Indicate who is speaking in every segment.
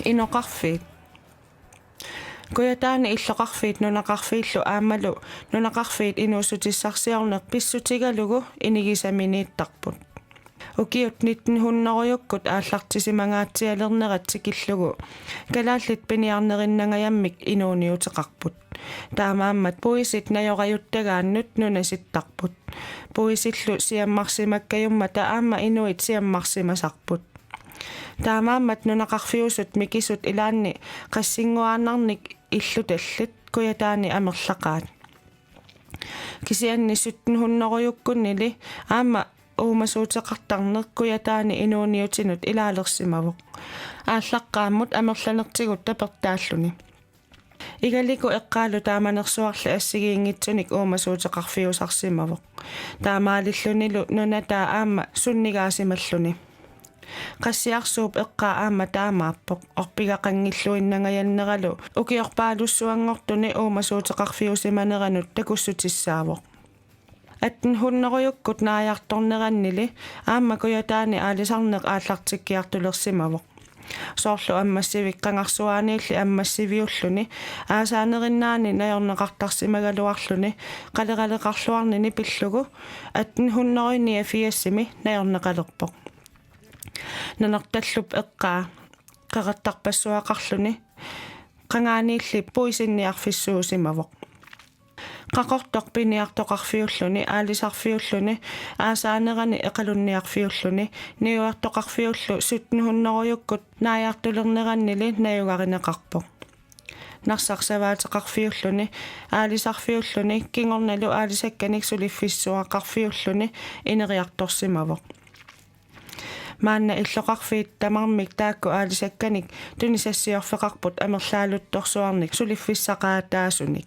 Speaker 1: inoqarfiit kuyataani illoqarfiit nunaqarfiillu aammalu nunaqarfiit inuusutissarsiorneq pissutigalugu inigisaminiittarput ukiut 1900-yukkut aallartisimangaatialernerat sikillugu kalaallit piniarnerinnangajammik inuuniuteqarput taamaammat puisit najoqajuttagaannut nunasittarput puisillu siammarsimakkajumma taama inuit siammarsimasarput taamaammat nunaqarfiusut mikisut ilaanni qassinguaannarnik illutallut kuyataani amerlaqaat kisianni 1700-yukkunnili aama uumasuuteqartarneq kuyataani inuuniutinut ilaalersimavoq ааllaqqaammut amerlanertigut tapertaalluni igaliku eqqaalu taamanersuarli assigiingitsunik uumasuuteqarfiusarsimavoq taamaalillunilu nunataa aama sunnigaasimalлuni qassiarsuup eqqaa aama taamaappoq orpigaqangilluinnangajanneralu ukiorpaalussuangortuni uumasuuteqarfiusimaneranut takussutissaaavoq atten hunneruyukkut naajartornerannili aama kuyataani aalisarneq aallartikkiartulersimavoq soorlu ammassivik qangarsuaaniilli ammassiviulluni aasaanerinnaani najorneqartarsimagaluarluni qaleqaleqarluarnini pillugu atten hunneruyni afiassimi najorneqalerpoq nanertallup eqqaa qaqattarpassuaqarluni qangaaniilli puisinniarfissuusimavoq qaqortoq piniartoqarfiulluni aalisarfiulluni aasaanerani eqalunniarfiulluni niuartoqarfiullu 1700-yukkut naajartulernerannili najugarinneqarpoq narsaqsavaateqarfiulluni aalisarfiulluni kingornalu aalisakkanik suliffissuaqarfiulluni ineriartorsimavoq maanna illoqarfiit tamarmik taakku aalisakkanik tunisassiorfeqarput amerlaaluttorsuarnik suliffissaqaataasunik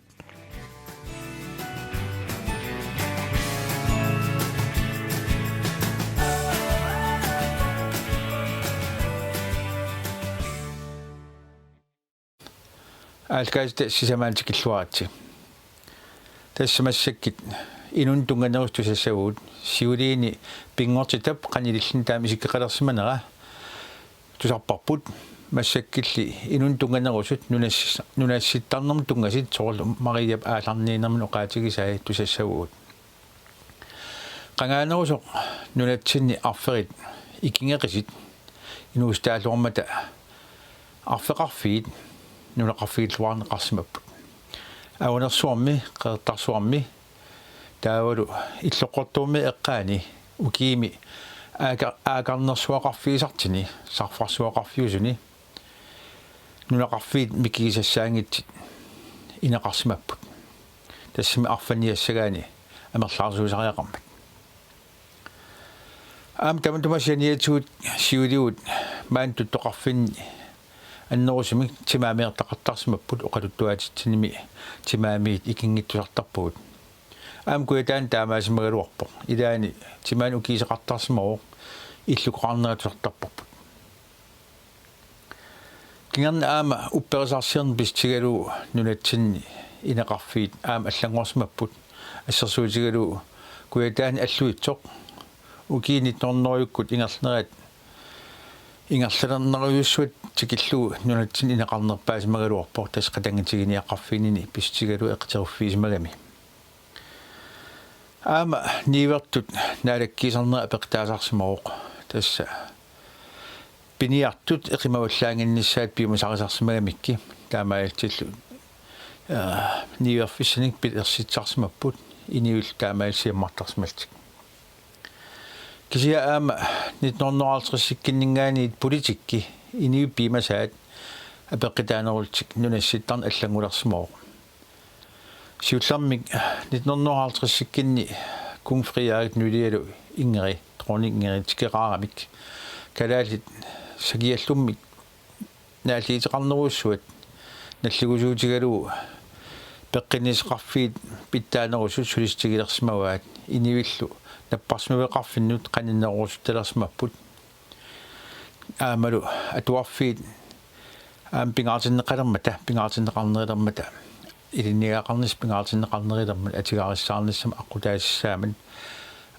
Speaker 2: алкаасте сисамаалтикиллуаратси тассамассаккит инун тунганерустусассагуут сиулиини пингортитап канилиллин таами сиккеқалерсиманера тусарпарпут массаккилли инун тунганерусут нунасситтарнерм тунгасит соорлу мариап ааларниинермин оqaатигисаа тусассагуут qangaanерусоq нунатсинни арферит икингеқисит инуустаалуармата арфеқарфиит нунеқарфигиллуарнеқарсимаппут ауанерсуарми қеэртарсуарми таавалу иллоққортуумми эққаани укиими аагаарнерсуақарфигисартини сарфарсуақарфиусуни нунеқарфиит микигисассаангитсит инеқарсимаппут тассими арфаниассагаани амерлаарсуусариақармат таматумасианиатсуут сиулиут маан туттоқарфинни аннерусимик тимаамиертақартарсимаппут оқалуттуатитсиними тимаамиит икингиттусартарпугут куятаан таамаасимагалуарпоқ илаани тимаан укисеқартарсимавоқ иллукоқарнератусартарпарпут кингерна аама упперисарсиерн пистигалу нунатсинни инеқарфиит аама аллангуарсимаппут ассерсуутигалу куятаан аллуитсоқ укиинит норнеруйуккут ингерлерат ингерлернеруйуссуат тикиллуу нунатсин инеқарнерпаасимагалуарпоқ тас қатангитигиниақарфинини пистигалу эқтеруффиисимагами аама нивертут наалаккисарнера апеқтаасарсимавоқ тасса пиниартут эқимаваллаангинниссаат пиумасарисарсимагамикки таамаалтиллу ниверфиссаник пилерситсарсимаппут иниул таамаалсиаммартарсималтик кисия аама 1950-сиккиннингаани политикки иниу пимасаат апеққитаанерултик нунасситтарн аллангулерсимавоқ сиуллармик 1950-сиккинни кунгфриаат нулиалу ингери тронингери тикераарамик калаалит сагиаллуммик наалиитеқарнеруссуат наллигусуутигалу пеққинисеқарфиит питтаанерусут сулистигилерсимаваат инивиллу наппарсмавеқарфиннут қаниннерусутталерсимаппут аамалу атуарфиит пингаартиннеқалермата пингаартиннеқарнерилермата илиннигаақарнис пингаартиннеқарнерилермат атигаариссаарниссам аққутаассаамат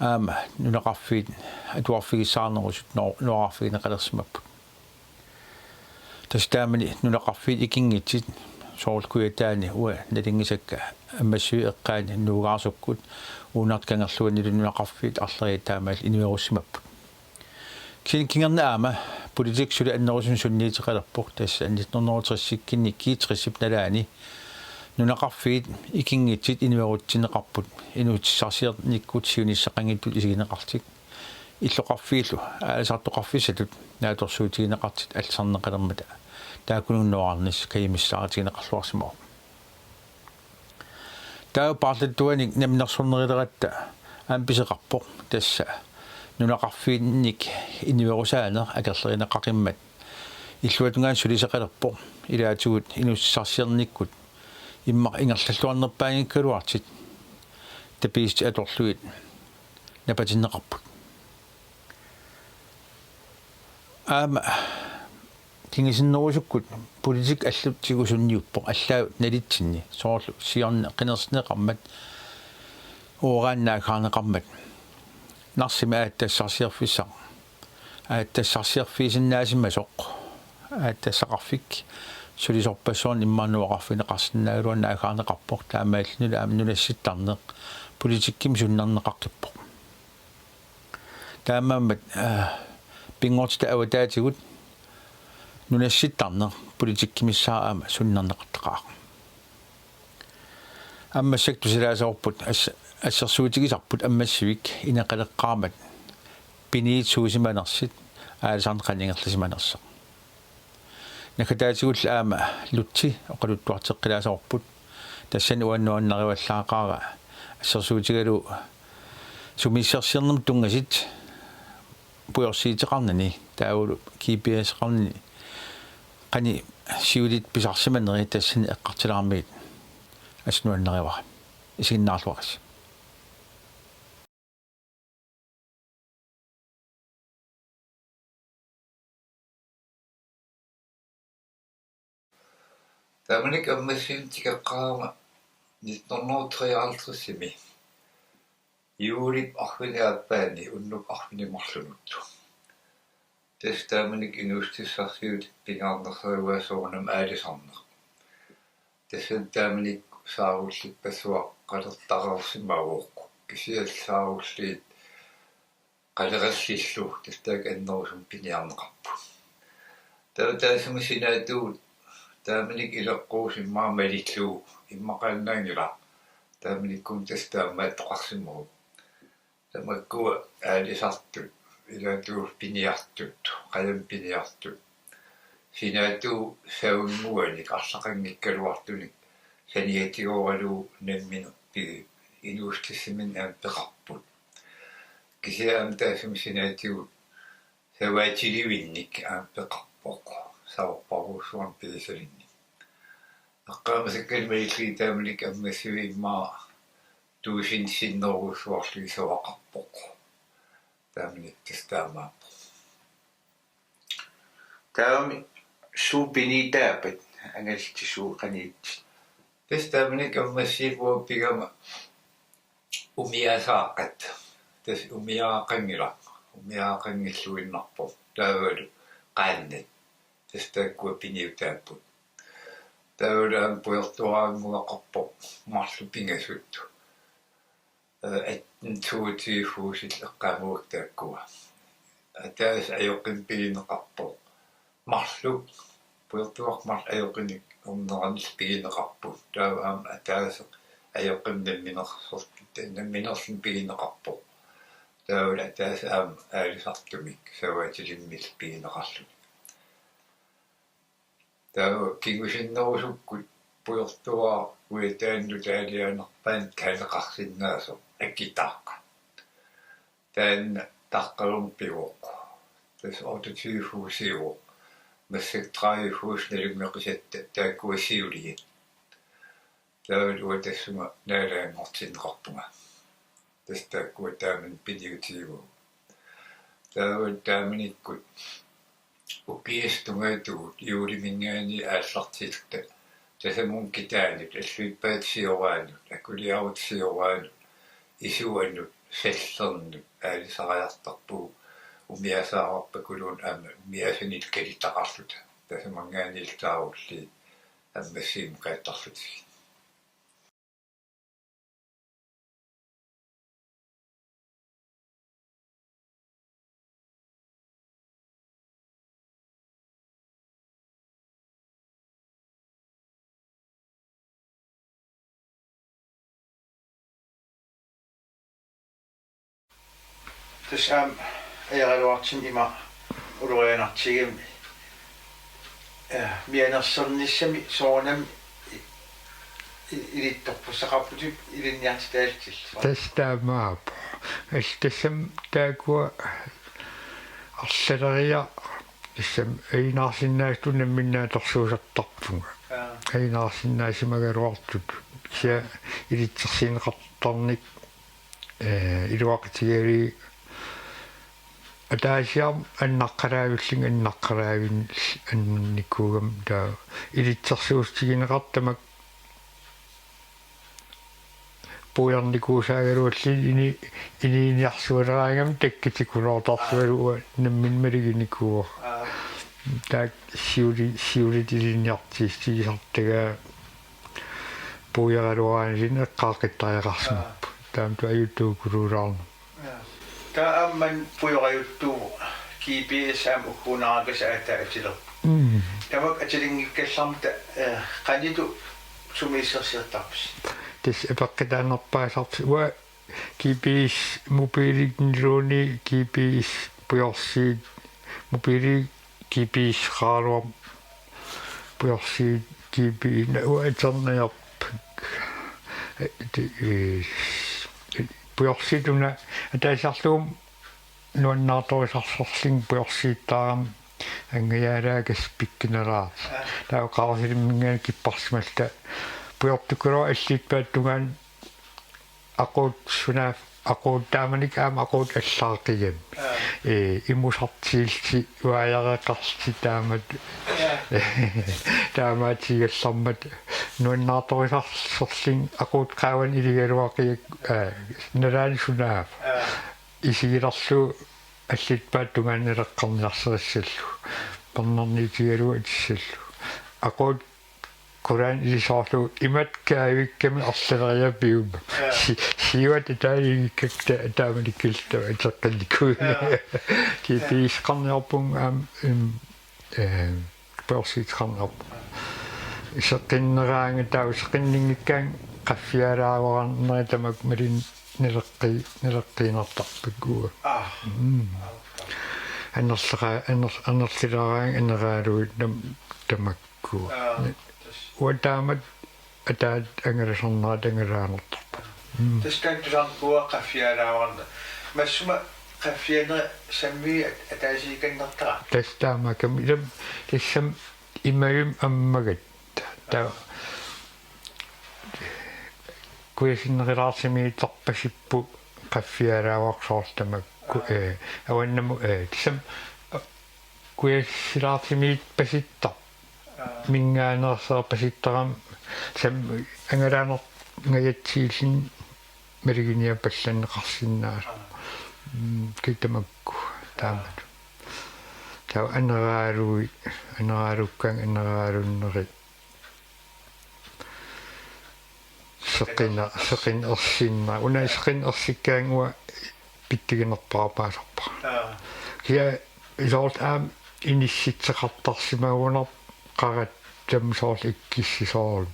Speaker 2: аама нунеқарфиит атуарфигиссаарнерусут нуарфигинеқалерсимаппут тастаамани нулеқарфит икингитсит соорулкуятаани уа налингисакка аммассуи эққаани нуугаарсуккут уунарткангерлуани нулеқарфит арлери таамаал инуеруссимаппут кингернаама политик сули аннерусун сунниитеқалерпоқ тасса аннитнернерутриссиккинни киитриссип налаани нулеқарфит икингитсит инуерутсинеқарпут инуутиссарсиерниккут сиуниссақангиттут исигинеқартик иллоқарфииллу аасартоқарфисатут нааторсуутигинеқартит алсарнеқалермата таакунуннуарнис каимиссааратигинеқарлуарсимаа таа паарлаттуаник наминерсорнерилератта аамписеқарпоқ тасса нулеқарфиинник инуерусаанер акерлеринеқақиммат иллуатунгаан сулисеқалерпоқ илаатигут инуссарсиерниккут имма ингерллуарнерпаангиккалуартит тапиисти аторлуит напатиннеқарпут кингисиннерусуккут политик аллутсигусунниуппоқ аллаавут налитсинни соорлу сиорне қинерснеқармат оорааннаакаарнеқармат нарсима ааттассарсиерфиссаа ааттассарсиерфисиннаасима соқ ааттассақарфик сулисорпассуарни иммаануақарфинеқарсинаагалуан наакаарнеқарпоқ таамааллула амнуласситтарнеқ политикким суннарнеқаққиппоқ таамаамат пингортта аватаатигут нунасситтарнеқ политиккимиссааама суннарнеқартеқаа аммассак тусилаасаорпут ассерсуутигисарпут аммассивик инеқалеққаамат пиниит суусиманерсит аалсаарнеқанингерласиманерсаа накатаатигул аама лутси оқалуттуартеққилаасаорпут тассани уаннуаннариваллаақаара ассерсуутигалу сумиссерсиернерм тунгасит пуйорсиитеқарнани таавулу кипиасеқарнани қани сиулит писарсиманери тассани эққартилаармиит аснуаннеривара исигиннаарлуарис
Speaker 3: Таманик аммассин тикеққаама 1953 юулип арфиниааппаани уннук арфинимарлунутту тестаманик инустиссарсиут пингаарнерсеруасуунам аалисарнер тессантаманик сааруллиппассуа қалертарерсимавоққу кисиалсааруллиит қалерассиллу тестаак аннерусум пиниарнеқарпу таасамасинаатуут тааманик илеққуусиммаа малиллуу иммақааннаангила тааманиккум тестаамаат тоқарсимагу тамаккуа аалисартут илаатуу пиниартут қалам пиниартут синаатуу саунмуаник арлақангиккалуартуник саниатигооралуу наммину пи инуустиссимин аампеқарпут кисиаам таасум синаатигу саваатиливинник аампеқарпоқ саорпарусуам писалинни аққаамасаккалмалилли тааманик аммассуиммаа туусин синнерусуарлуи савақарпоқ тааманик тестаамаа таами супинитаапат ангалтисуу қаниит тестааманик аммассивуа пигама умиасаақат тас умиаақангила умиаақангиллуиннарпо таавалу qaannat тестааккуа пиниутааппут таавалаам пуертуааммуақарпо марлу пингасутту аттентуутиифуусил эққаамуактааккуа атаас аёққин пилинеқарпо марлу пуертуақмар аёқиник умнеранил пилинеқарпут тааваам атаас аёққин намминерсин пилинеқарпо таавал атаас аам аалисартумик саваатилиммил пилинеқарлу таа кигусиннерусуккут пуертуа уитаанну таалианерпаан каалеқарсиннаасо аккитааққа таан таққалум пивоқ тас аутотифуусио массактраифуус налуммеқисатта тааккуасиулиит таавал уатассума наалаангортиннеқарпунга тас тааккуа тааман пидиутииву таавал тааманиккут укиэстунгаатугут иулимингаани ааллартилта тасамун китаанут аллуиппаат сиораанут акулиарут сиораанут исуанут саллернут аалисариартарпу умиасаарпакулуун аама умиасанил калитақарлута тасамангаани илтаарулли аммассиим кааттарлутиг
Speaker 2: Tässä ajatellaan ima uruenartigim mianersernissami soonam ilittorpussaqarputik ilinniartitaaltil
Speaker 4: тастаамаап астассам таакуа арсалериа иссам эйнаарсиннаастунна миннааторсуусартарпунга эйнаарсиннаасимагалуартут ся илитсерсинеқартарник илуақатигари атаасиам аннаққалаавиллин аннаққалаавин анникуугам таа илитсерсуустигинеқартамак пуярникуусаагалуалли ининиарсуалераангам таккитикулоортарсуалуа намминмалигиникуо так сиулитилинниартиистигисартага пуяралуаанилин эққаақиттариақарсимап таам туаюттуукулуулаарна
Speaker 2: таамман пуйораюттуу GPS ам укунаагас аатаатилер тамак атилингиккаллармта каниту сумиссерсиертарпис
Speaker 4: тис эпаққитаанерпаасарти уа GPS мобилигнилууни GPS пуйорсиит мобили GPS хаалуам пуйорсиит GPS уа этерниарп пуйорситуна атаасарлуум нуаннаарторисарсарлин пуйорсииттаарам ангаяалаагас пиккинераа таа qaarsilиммингаан киппарсималта пуйортуккула аллииппааттунгаан aquut сунаaf aquut тааманик аама aquut аллаартигам имусартиилси уаяреқарси таамат таамаатигаллармат нуаннаарторисарсерлин aquut qaаван илигалуақиак налаани сунаaf исигиларлу аллиппааттунгаан илеққарниарсериссаллу парнарниитигалуа тиссаллу aquut Koran ilисоорлу иматкаавикками арлериапиум сиуат таалигиккта тааманиккилта атеққалликуи киписқарниарпун аам перситқарнерп исеққиннераанга таусеқиннингиккаан qaффиалаавараннери тамак малин нелеққинартарпаккуа аннерлилараан анераалуит тамаккуа уатаамат атаат ангерсорнаа тангераанертарпа
Speaker 2: таскааттулаарпуа qaффиалааварна массума qaффиана самми атаасиканнертара
Speaker 4: тастаамакам илам тассам имагим аммагат таа куясиннерилаарсими тарпасиппу qaффиалааварсоортамак аваннаму тассам куясилаарсими паситтар мингаанерсаа паситтарам сам ангалаанер ngayatsiilin малигиниа палланнеқарсиннаа китамакку таамат таа анераалуккан анерaalunнери сеқин орсинна уна сеқин орсиккаангуа питтигинерпарапаасарпа кия изолт аам инисситсеқартарсимагунер qarat tamsoorl ikkissisooru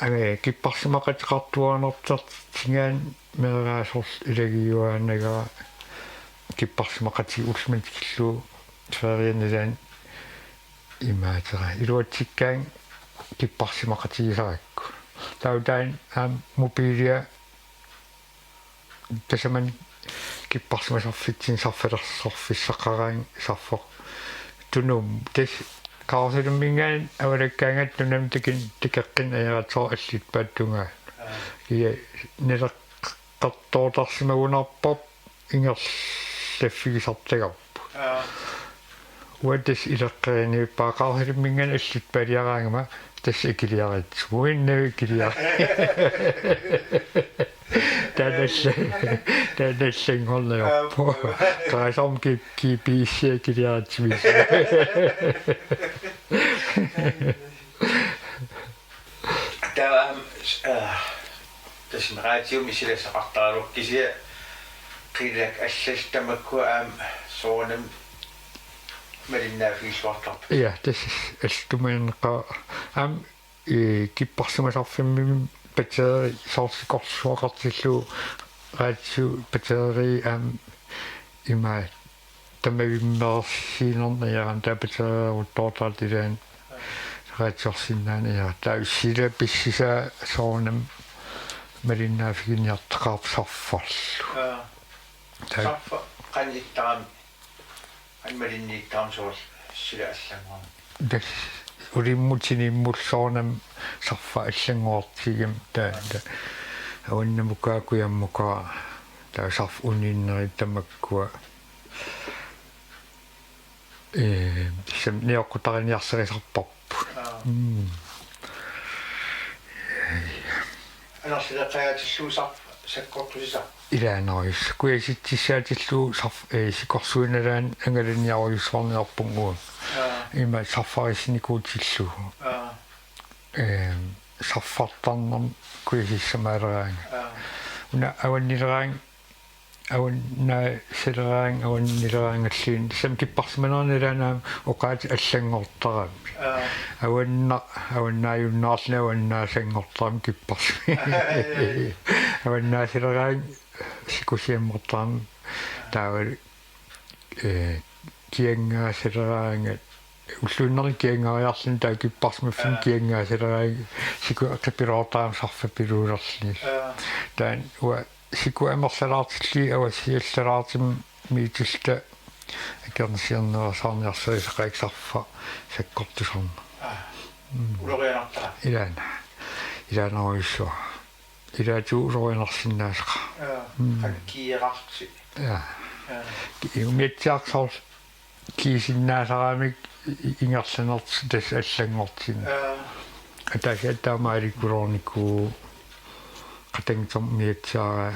Speaker 4: ага киппарсимақатеқартуанертарт сингаан мерааsorl илагиуааннага киппарсимақати улсмантикиллу ферианилаан имаатера илуатсиккаан киппарсимақатигисаракку таутаан аам мобилиа тасаман киппарсимасарфитсин сарфалерсорфиссақараан сарфоқ тунум тас qaarsilummingaan awalakkaangat tunam tikeqqin ajaratsoor allitpaattungaa iya nileqqartoortarsimagunarpop ingerlaffigisartagarpu уатас илэккэрини паақархилминган аллут палиараангама тасса икилиарит суиннави килиар тааллангорнеорпо таасом киписсия килиаратсимис
Speaker 2: tässä raitiomisille kisiä qilak allastamakkua soonam malinnaafigisuartarp
Speaker 4: ja tässä altumaanqa kipparsumasarfimmi bateri soorsikorsuaqartillu raitsu bateri ima tamavimmersiinerniaran ta bateriuttortaatilaan raitsorsinnaani ja taussila pissisa soonam malinnaafiginiartaqaarpsarfarlu
Speaker 2: saffa qanittaam anmalinniittaam soor sila allanguam
Speaker 4: das ulimmutinimulsoornam sarfa allanguartigam taanda awannamukaakuyammuka taa sarf uniinneritamakkua sam niorqutarinniarserisarparpu
Speaker 2: anarsilaqaatisluu sarf sakkortusisa
Speaker 4: ilaanoris kuisitsissaatillu sarf sikorsuinalaan angalinniarujussuarniarpunguam ima sarfarisnikuutillu sarfartarnam kuisissamaaleraanga una awannileraang awannileraangalliin sam kipparsimanernilaanaam uqaati allangortarami awannaajunnaarlina awannaasangortaram kipparsimi awannaasileraan sikusiammortaram taaval kiangaasileraaanga уллуиннери киангариарлун таа киппарсмаффин киангааsileraagi сику акапилоортаам сарфапилуулерлни таан уа сику амерлалаартилли авассиаллалаартим миитилта акернсиернерсаарниарсерисақаик сарфа саккортусарна
Speaker 2: улорианартаа
Speaker 4: илаанаруиссуа илаату улорианарсиннаасаqa
Speaker 2: киерарси
Speaker 4: иумиатсиарсоор кисиннаасарамик ингерланерт тас аллангортин атаасиаттаамааликкулорнику qatangtorm miatsiara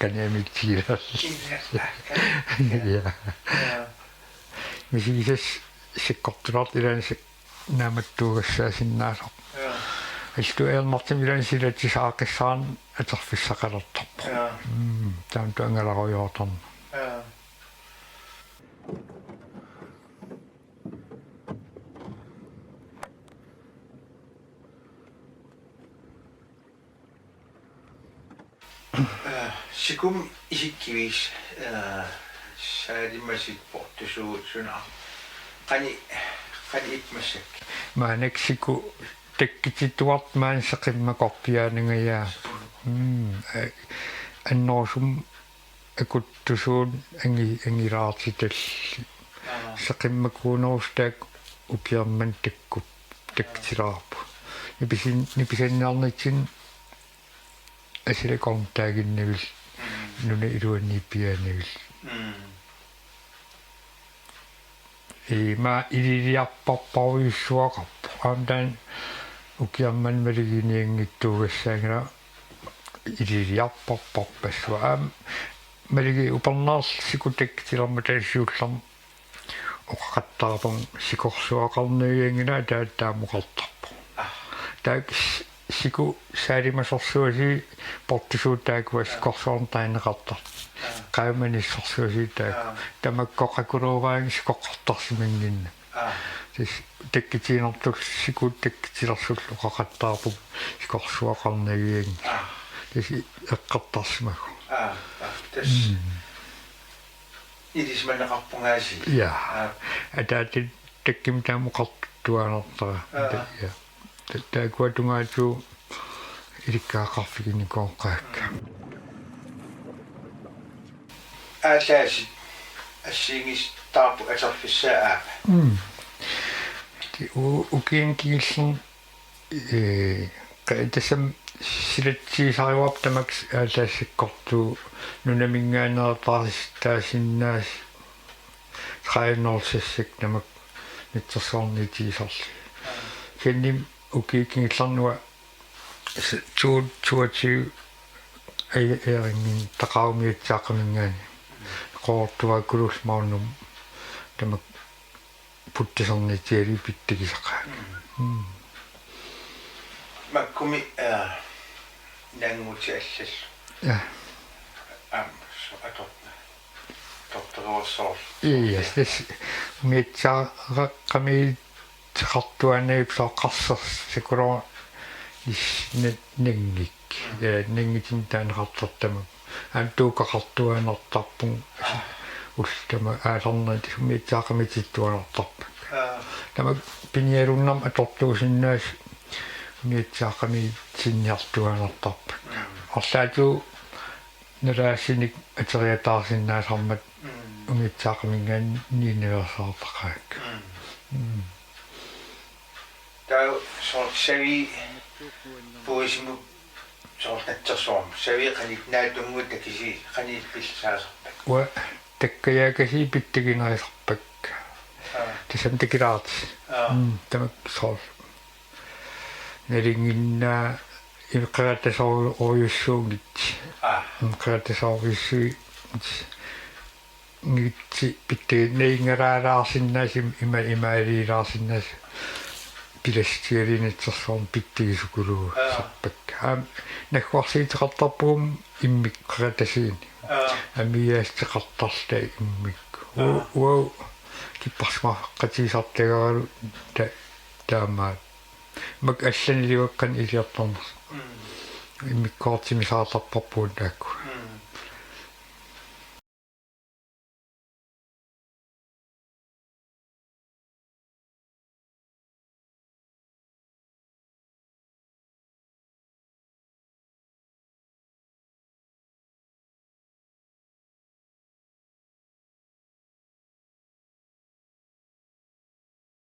Speaker 4: kanamiktiilaa ja misigisas sikkortulart ilaansak naamattuugassaasinnaasor altu eelmartim ilaansilaatisaaqissaan aterfissaqalertorpo taam tuangalaruyortorn
Speaker 2: sikum isikkivis saadimasipportusuut suna qani ipmassak
Speaker 4: maaneksiku takkitituart maanseqimmakorpiaanangayaa annorsum akuttusuun angilaartitalli seqimmakuunerustak ukiarman takkup takkitilaarpu nipisanniarnitsin асилакорнтаагиннавил нуна илуаннииппиаанавил ма илилиарпарпаруйуссуақарпу аамтаан укиарман малигиниангиттуугассаагала илилиарпарпарпассуа аам малиги упернаарл сикутак тилэрматассууллерм оқақаттарпун сикорсуақарнуиангила тааттаамоқартарпу таак siku saalimasorsuasi portusuuttaakua sikorsuarntainneqartar qaamanissorsuasi taak tamakkoqakuluuraang sikoqqartarsimanginna tis takkitiinertuk siku takkitilersullu qaqattaarpuk sikorsuaqarnagiang tis eqqartarsimagu
Speaker 2: tas idismaneqarpungaasi
Speaker 4: ja ataati takkim taamoqartuanertara ja takuatungaatu ilikkaaqarfiginikoqqaakka
Speaker 2: aalaasit ассингис таарпу атерфиссаа
Speaker 4: ukiinkigillern qaitasam silatsiisariuap tamaks aalaassakkortu nunamingaanertaaris taasinnaas trænorlsessik namak nitsersorni tiisarli kennim ukiikingillarnua 22 eringin taqaumiutsaaqamingaani qoortua kulusmaunum tamak puttisornitiali pittikisaqa
Speaker 2: makkumi nanguti allas
Speaker 4: ja
Speaker 2: so doktorsorl
Speaker 4: yes this mitsaaqami tiqartuanaip soqqarsers sikuro ningik ningitin taanaqartartama aanttuuqaqartuanartarpun ултама ааларнати миитсаақамититтуанартарпа тама пиниалуннам атортуусиннаас миитсаақами синниартуанартарпа орлаату налаасиник атериатаарсиннаасармат умиитсаақамингаан нииневерсаартақаак
Speaker 2: таа сорсави поисиму сорнатсерсуарм сави қаник наатунгут такиси қанит пиллсаасарпак
Speaker 4: уа таккаяакаси питтигинерисарпак тасам тикилаарт тамак сор налингиннаа илқаратасоор ориуссуугит илқаратасоориссуи нитси питтигиннеингалаалаарсиннаасим имаалиилаарсиннаас пиластиалинитсерсуарм питтигисукулуу сарпак нахварсиитеқартарпугум иммиккаратасиини амиаастеқартарла иммикку уау киппарсмаққатисартагаралу таамаат мак алланилиуаққан илиарторнерс иммиккоортимисаартарпарпуун таакку